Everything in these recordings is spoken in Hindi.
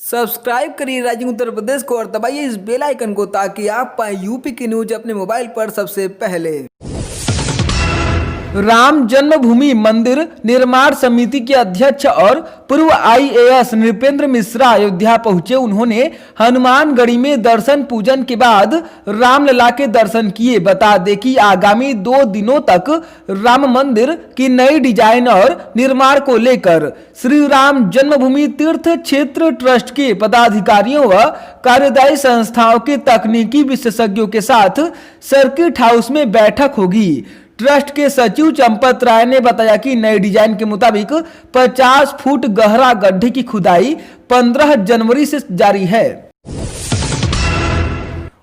सब्सक्राइब करिए राइजिंग उत्तर प्रदेश को और दबाइए इस बेल आइकन को ताकि आप पाए यूपी की न्यूज अपने मोबाइल पर सबसे पहले। राम जन्मभूमि मंदिर निर्माण समिति के अध्यक्ष और पूर्व आईएएस नृपेंद्र मिश्रा अयोध्या पहुंचे। उन्होंने हनुमानगढ़ी में दर्शन पूजन के बाद रामलला के दर्शन किए। बता दें कि आगामी 2 दिनों तक राम मंदिर की नई डिजाइन और निर्माण को लेकर श्री राम जन्मभूमि तीर्थ क्षेत्र ट्रस्ट के पदाधिकारियों व कार्यदायी संस्थाओं के तकनीकी विशेषज्ञों के साथ सर्किट हाउस में बैठक होगी। ट्रस्ट के सचिव चंपत राय ने बताया कि नए डिजाइन के मुताबिक 50 फुट गहरा गड्ढे की खुदाई 15 जनवरी से जारी है।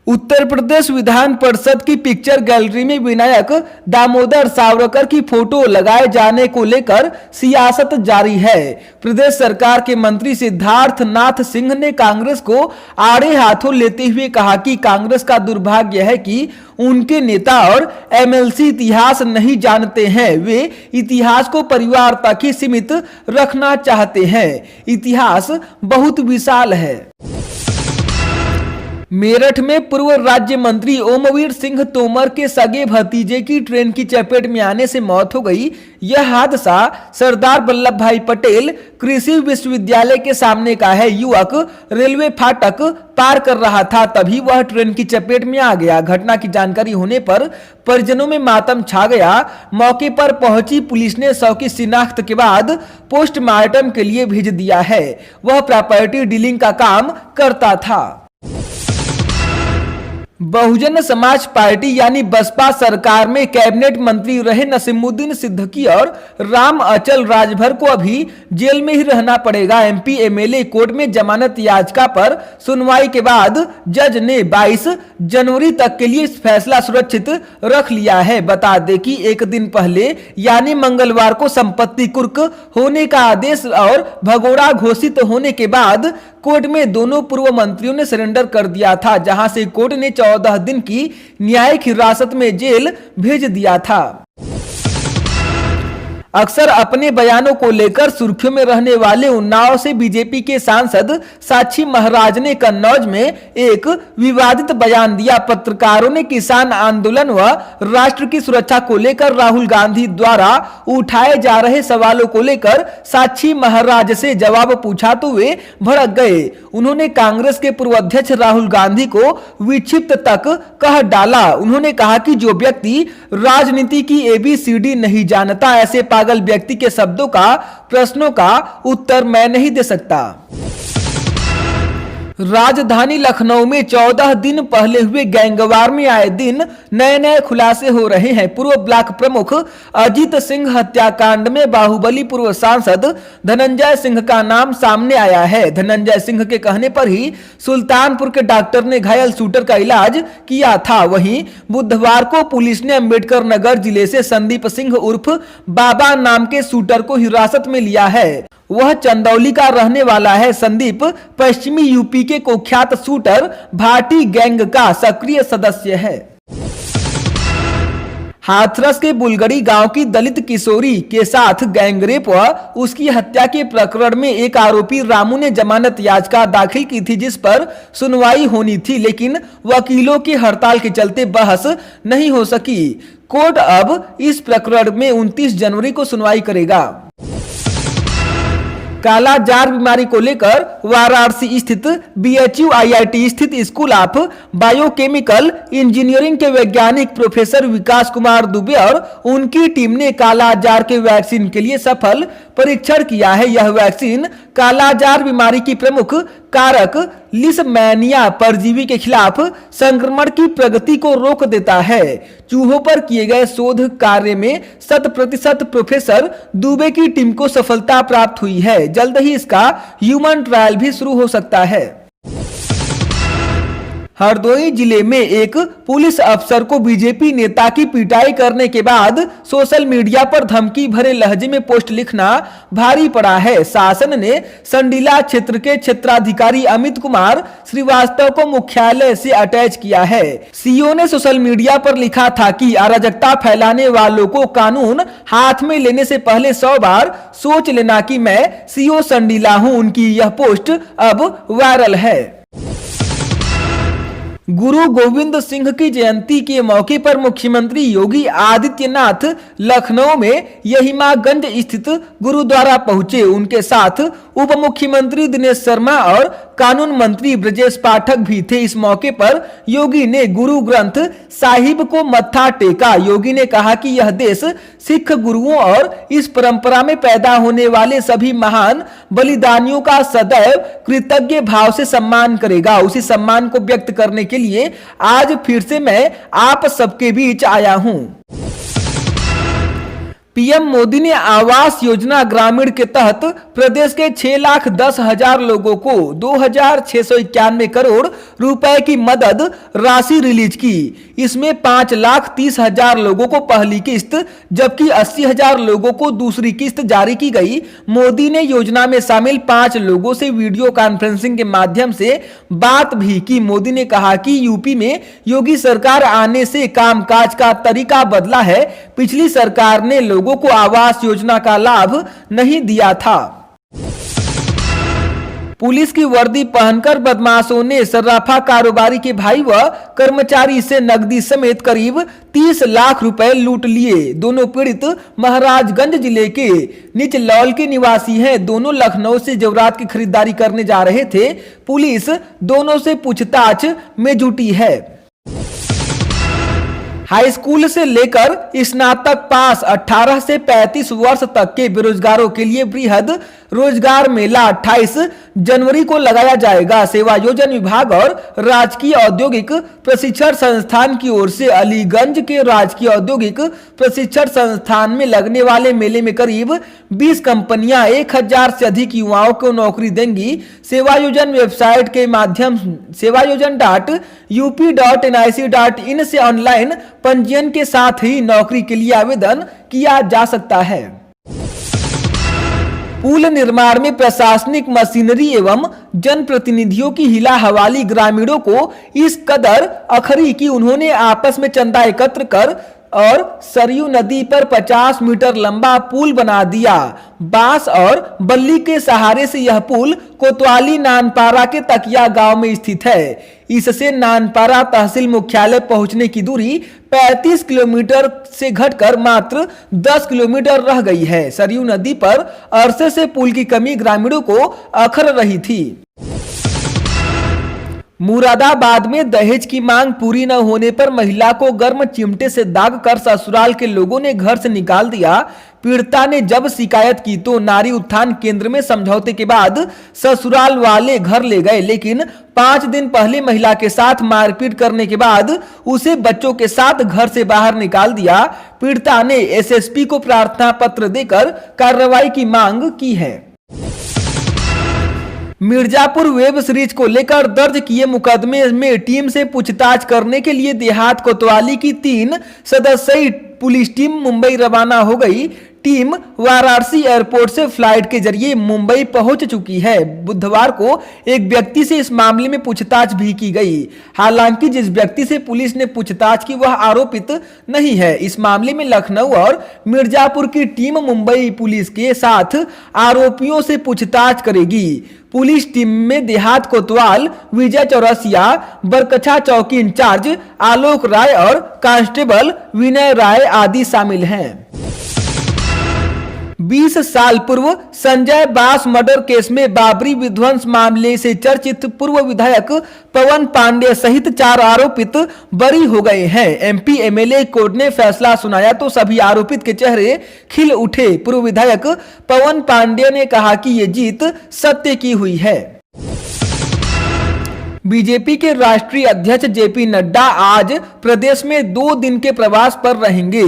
उत्तर प्रदेश विधान परिषद की पिक्चर गैलरी में विनायक दामोदर सावरकर की फोटो लगाए जाने को लेकर सियासत जारी है। प्रदेश सरकार के मंत्री सिद्धार्थ नाथ सिंह ने कांग्रेस को आड़े हाथों लेते हुए कहा कि कांग्रेस का दुर्भाग्य है कि उनके नेता और एमएलसी इतिहास नहीं जानते हैं। वे इतिहास को परिवार तक ही सीमित रखना चाहते हैं। इतिहास बहुत विशाल है। मेरठ में पूर्व राज्य मंत्री ओमवीर सिंह तोमर के सगे भतीजे की ट्रेन की चपेट में आने से मौत हो गई। यह हादसा सरदार वल्लभ भाई पटेल कृषि विश्वविद्यालय के सामने का है। युवक रेलवे फाटक पार कर रहा था, तभी वह ट्रेन की चपेट में आ गया। घटना की जानकारी होने पर परिजनों में मातम छा गया। मौके पर पहुंची पुलिस ने शव की शिनाख्त के बाद पोस्टमार्टम के लिए भेज दिया है। वह प्रॉपर्टी डीलिंग का काम करता था। बहुजन समाज पार्टी यानी बसपा सरकार में कैबिनेट मंत्री रहे नसीमुद्दीन सिद्दीकी और राम अचल राजभर को अभी जेल में ही रहना पड़ेगा। एमपी एमएलए कोर्ट में जमानत याचिका पर सुनवाई के बाद जज ने 22 जनवरी तक के लिए फैसला सुरक्षित रख लिया है। बता दें कि एक दिन पहले यानी मंगलवार को संपत्ति कुर्क होने का आदेश और भगोड़ा घोषित होने के बाद कोर्ट में दोनों पूर्व मंत्रियों ने सरेंडर कर दिया था, जहां से कोर्ट ने 14 दिन की न्यायिक हिरासत में जेल भेज दिया था। अक्सर अपने बयानों को लेकर सुर्खियों में रहने वाले उन्नाव से बीजेपी के सांसद साक्षी महाराज ने कन्नौज में एक विवादित बयान दिया। पत्रकारों ने किसान आंदोलन व राष्ट्र की सुरक्षा को लेकर राहुल गांधी द्वारा उठाए जा रहे सवालों को लेकर साक्षी महाराज से जवाब पूछा तो वे भड़क गए। उन्होंने कांग्रेस के पूर्व अध्यक्ष राहुल गांधी को विक्षिप्त तक कह डाला। उन्होंने कहा कि जो व्यक्ति राजनीति की ABCD नहीं जानता, ऐसे पागल व्यक्ति के शब्दों का प्रश्नों का उत्तर मैं नहीं दे सकता। राजधानी लखनऊ में 14 दिन पहले हुए गैंगवार में आए दिन नए खुलासे हो रहे हैं। पूर्व ब्लॉक प्रमुख अजीत सिंह हत्याकांड में बाहुबली पूर्व सांसद धनंजय सिंह का नाम सामने आया है। धनंजय सिंह के कहने पर ही सुल्तानपुर के डॉक्टर ने घायल शूटर का इलाज किया था। वहीं बुधवार को पुलिस ने अंबेडकर नगर जिले से संदीप सिंह उर्फ बाबा नाम के शूटर को हिरासत में लिया है। वह चंदौली का रहने वाला है। संदीप पश्चिमी यूपी के कुख्यात शूटर भाटी गैंग का सक्रिय सदस्य है। हाथरस के बुलगड़ी गांव की दलित किशोरी के साथ गैंगरेप व उसकी हत्या के प्रकरण में एक आरोपी रामू ने जमानत याचिका दाखिल की थी, जिस पर सुनवाई होनी थी, लेकिन वकीलों की हड़ताल के चलते बहस नहीं हो सकी। कोर्ट अब इस प्रकरण में 29 जनवरी को सुनवाई करेगा। कालाजार बीमारी को लेकर वाराणसी स्थित BHU IIT स्थित स्कूल ऑफ बायोकेमिकल इंजीनियरिंग के वैज्ञानिक प्रोफेसर विकास कुमार दुबे और उनकी टीम ने कालाजार के वैक्सीन के लिए सफल परीक्षण किया है। यह वैक्सीन कालाजार बीमारी की प्रमुख कारक लिसमैनिया परजीवी के खिलाफ संक्रमण की प्रगति को रोक देता है। चूहों पर किए गए शोध कार्य में 100% प्रोफेसर दुबे की टीम को सफलता प्राप्त हुई है। जल्द ही इसका ह्यूमन ट्रायल भी शुरू हो सकता है। हरदोई जिले में एक पुलिस अफसर को बीजेपी नेता की पिटाई करने के बाद सोशल मीडिया पर धमकी भरे लहजे में पोस्ट लिखना भारी पड़ा है। शासन ने संडीला क्षेत्र के क्षेत्राधिकारी अमित कुमार श्रीवास्तव को मुख्यालय से अटैच किया है। सीओ ने सोशल मीडिया पर लिखा था कि अराजकता फैलाने वालों को कानून हाथ में लेने से पहले 100 बार सोच लेना कि मैं सीओ संडीला हूं। उनकी यह पोस्ट अब वायरल है। गुरु गोविंद सिंह की जयंती के मौके पर मुख्यमंत्री योगी आदित्यनाथ लखनऊ में यहिमागंज स्थित गुरुद्वारा पहुंचे। उनके साथ उप मुख्यमंत्री दिनेश शर्मा और कानून मंत्री ब्रजेश पाठक भी थे। इस मौके पर योगी ने गुरु ग्रंथ साहिब को मत्था टेका। योगी ने कहा कि यह देश सिख गुरुओं और इस परंपरा में पैदा होने वाले सभी महान बलिदानियों का सदैव कृतज्ञ भाव से सम्मान करेगा। उसी सम्मान को व्यक्त करने के लिए आज फिर से मैं आप सबके बीच आया हूं। पीएम मोदी ने आवास योजना ग्रामीण के तहत प्रदेश के 6,10,000 लोगों को 2,691 करोड़ रुपए की मदद राशि रिलीज की। इसमें 5,30,000 लोगों को पहली किस्त जबकि 80,000 लोगों को दूसरी किस्त जारी की गई। मोदी ने योजना में शामिल 5 लोगों से वीडियो कॉन्फ्रेंसिंग के माध्यम से बात भी की। मोदी ने कहा कि यूपी में योगी सरकार आने से कामकाज का तरीका बदला है। पिछली सरकार ने लोगों को आवास योजना का लाभ नहीं दिया था। पुलिस की वर्दी पहनकर बदमाशों ने सर्राफा कारोबारी के भाई व कर्मचारी से नकदी समेत करीब 30 लाख रुपए लूट लिए। दोनों पीड़ित महाराजगंज जिले के निचलौल के निवासी हैं। दोनों लखनऊ से जेवरात की खरीदारी करने जा रहे थे। पुलिस दोनों से पूछताछ में जुटी है। हाई स्कूल से लेकर स्नातक पास 18 से 35 वर्ष तक के बेरोजगारों के लिए बृहद रोजगार मेला 28 जनवरी को लगाया जाएगा। सेवायोजन विभाग और राजकीय औद्योगिक प्रशिक्षण संस्थान की ओर से अलीगंज के राजकीय औद्योगिक प्रशिक्षण संस्थान में लगने वाले मेले में करीब 20 कंपनियां 1000 से अधिक युवाओं को नौकरी देंगी। सेवायोजन वेबसाइट के माध्यम sevayojan.up.nic.in से ऑनलाइन पंजीयन के साथ ही नौकरी के लिए आवेदन किया जा सकता है। पुल निर्माण में प्रशासनिक मशीनरी एवं जनप्रतिनिधियों की हिला हवाली ग्रामीणों को इस कदर अखरी कि उन्होंने आपस में चंदा एकत्र कर और सरयू नदी पर 50 मीटर लंबा पुल बना दिया। बांस और बल्ली के सहारे से यह पुल कोतवाली नानपारा के तकिया गांव में स्थित है। इससे नानपारा तहसील मुख्यालय पहुंचने की दूरी 35 किलोमीटर से घटकर मात्र 10 किलोमीटर रह गई है। सरयू नदी पर अरसे से पुल की कमी ग्रामीणों को अखर रही थी। मुरादाबाद में दहेज की मांग पूरी न होने पर महिला को गर्म चिमटे से दागकर ससुराल के लोगों ने घर से निकाल दिया। पीड़िता ने जब शिकायत की तो नारी उत्थान केंद्र में समझौते के बाद ससुराल वाले घर ले गए, लेकिन 5 दिन पहले महिला के साथ मारपीट करने के बाद उसे बच्चों के साथ घर से बाहर निकाल दिया। पीड़िता ने एसएसपी को प्रार्थना पत्र देकर कार्रवाई की मांग की है। मिर्जापुर वेब सीरीज को लेकर दर्ज किए मुकदमे में टीम से पूछताछ करने के लिए देहात कोतवाली की 3 सदस्यीय पुलिस टीम मुंबई रवाना हो गई। टीम वाराणसी एयरपोर्ट से फ्लाइट के जरिए मुंबई पहुंच चुकी है। बुधवार को एक व्यक्ति से इस मामले में पूछताछ भी की गई। हालांकि जिस व्यक्ति से पुलिस ने पूछताछ की वह आरोपित नहीं है। इस मामले में लखनऊ और मिर्जापुर की टीम मुंबई पुलिस के साथ आरोपियों से पूछताछ करेगी। पुलिस टीम में देहात कोतवाल विजय चौरसिया, बरकछा चौकी इंचार्ज आलोक राय और कांस्टेबल विनय राय आदि शामिल हैं। 20 साल पूर्व संजय बास मर्डर केस में बाबरी विध्वंस मामले से चर्चित पूर्व विधायक पवन पांडे सहित 4 आरोपित बरी हो गए हैं। एमपी एमएलए कोर्ट ने फैसला सुनाया तो सभी आरोपित के चेहरे खिल उठे। पूर्व विधायक पवन पांडे ने कहा कि ये जीत सत्य की हुई है। बीजेपी के राष्ट्रीय अध्यक्ष जेपी नड्डा आज प्रदेश में 2 दिन के प्रवास पर रहेंगे।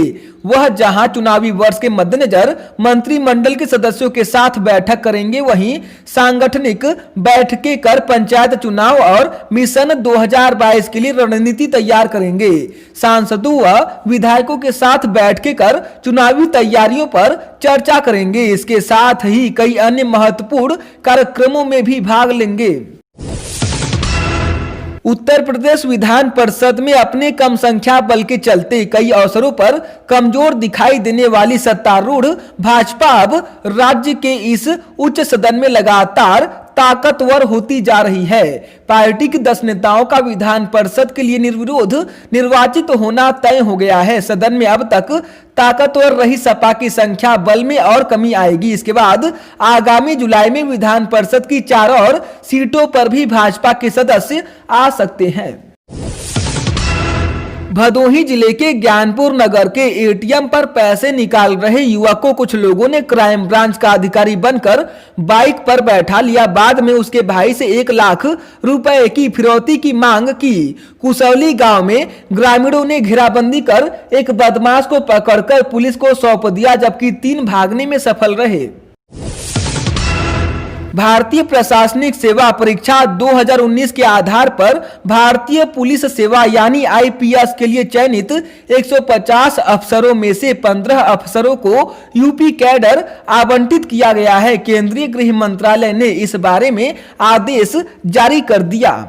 वह जहां चुनावी वर्ष के मद्देनजर मंत्रिमंडल के सदस्यों के साथ बैठक करेंगे, वहीं सांगठनिक बैठकें कर पंचायत चुनाव और मिशन 2022 के लिए रणनीति तैयार करेंगे। सांसदों व विधायकों के साथ बैठकें कर चुनावी तैयारियों पर चर्चा करेंगे। इसके साथ ही कई अन्य महत्वपूर्ण कार्यक्रमों में भी भाग लेंगे। उत्तर प्रदेश विधान परिषद में अपने कम संख्या बल के चलते कई अवसरों पर कमजोर दिखाई देने वाली सत्तारूढ़ भाजपा अब राज्य के इस उच्च सदन में लगातार ताकतवर होती जा रही है। पार्टी के 10 नेताओं का विधान परिषद के लिए निर्विरोध निर्वाचित होना तय हो गया है। सदन में अब तक ताकतवर रही सपा की संख्या बल में और कमी आएगी। इसके बाद आगामी जुलाई में विधान परिषद की 4 और सीटों पर भी भाजपा के सदस्य आ सकते हैं। भदोही जिले के ज्ञानपुर नगर के एटीएम पर पैसे निकाल रहे युवक को कुछ लोगों ने क्राइम ब्रांच का अधिकारी बनकर बाइक पर बैठा लिया। बाद में उसके भाई से 1 लाख रुपए की फिरौती की मांग की। कुसौली गांव में ग्रामीणों ने घेराबंदी कर एक बदमाश को पकड़कर पुलिस को सौंप दिया, जबकि 3 भागने में सफल रहे। भारतीय प्रशासनिक सेवा परीक्षा 2019 के आधार पर भारतीय पुलिस सेवा यानी आईपीएस के लिए चयनित 150 अफसरों में से 15 अफसरों को यूपी कैडर आवंटित किया गया है। केंद्रीय गृह मंत्रालय ने इस बारे में आदेश जारी कर दिया।